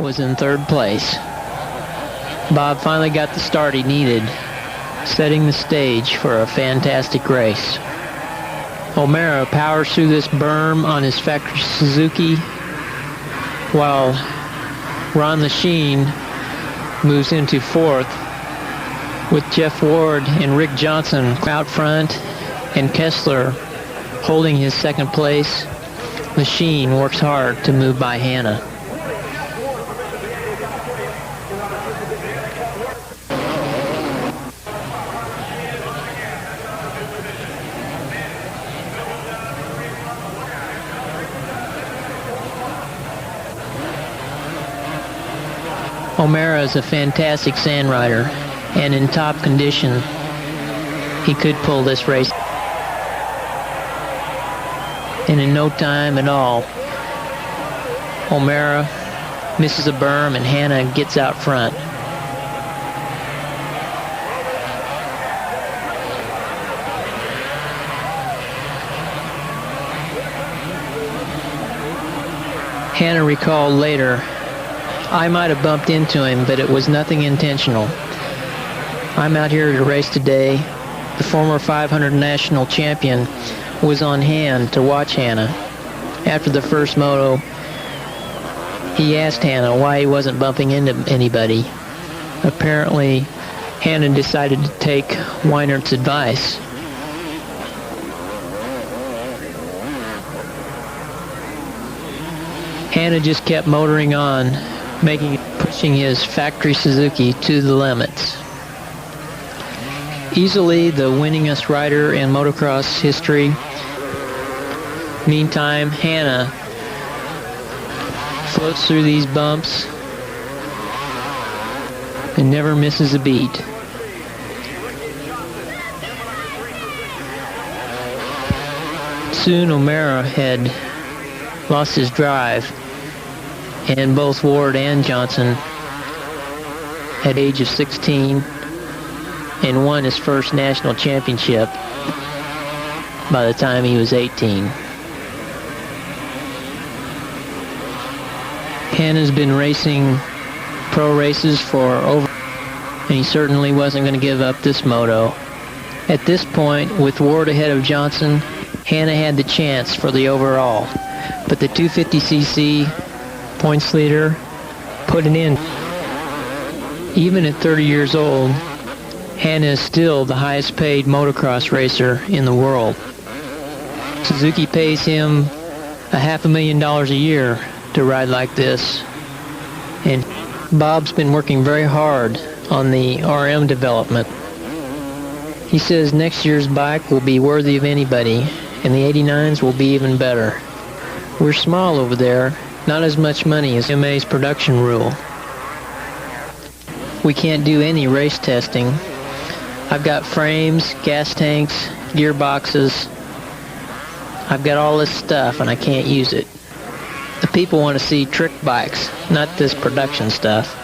was in third place. Bob finally got the start he needed, setting the stage for a fantastic race. O'Mara powers through this berm on his factory Suzuki, while Ron Lachine moves into fourth, with Jeff Ward and Rick Johnson out front and Kessler holding his second place. Lachine works hard to move by Hanna. O'Mara is a fantastic sand rider, and in top condition, he could pull this race. And in no time at all, O'Mara misses a berm and Hanna gets out front. Hanna recalled later, "I might have bumped into him, but it was nothing intentional. I'm out here to race today." The former 500 national champion was on hand to watch Hanna. After the first moto, he asked Hanna why he wasn't bumping into anybody. Apparently, Hanna decided to take Weinert's advice. Hanna just kept motoring on, pushing his factory Suzuki to the limits. Easily the winningest rider in motocross history. Meantime, Hanna floats through these bumps and never misses a beat. Soon O'Mara had lost his drive, and both Ward and Johnson at age of 16 and won his first national championship by the time he was 18. Hanna's been racing pro races for over, and he certainly wasn't going to give up this moto. At this point, with Ward ahead of Johnson, Hanna had the chance for the overall, but the 250cc points leader put it in. Even at 30 years old, Hanna is still the highest paid motocross racer in the world. Suzuki pays him $500,000 a year to ride like this, and Bob's been working very hard on the RM development. He says next year's bike will be worthy of anybody, and the 89s will be even better. We're small over there, not as much money as MA's production rule. We can't do any race testing. I've got frames, gas tanks, gearboxes. I've got all this stuff and I can't use it. The people want to see trick bikes, not this production stuff.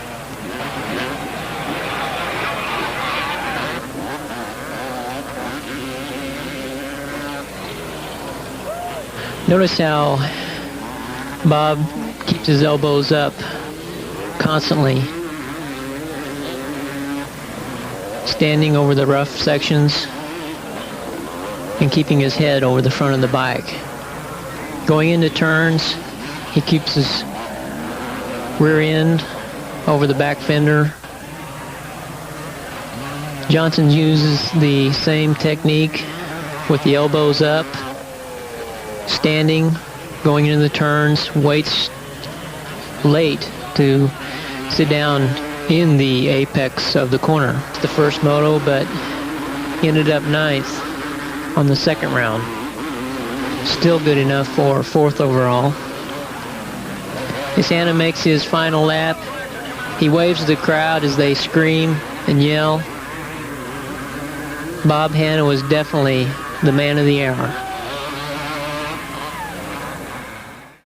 Notice how Bob keeps his elbows up constantly, standing over the rough sections and keeping his head over the front of the bike. Going into turns, he keeps his rear end over the back fender. Johnson uses the same technique with the elbows up, standing, going into the turns, waits late to sit down in the apex of the corner. It's the first moto, but ended up 9th on the second round. Still good enough for 4th overall. As Hanna makes his final lap, he waves to the crowd as they scream and yell. Bob Hanna was definitely the man of the hour.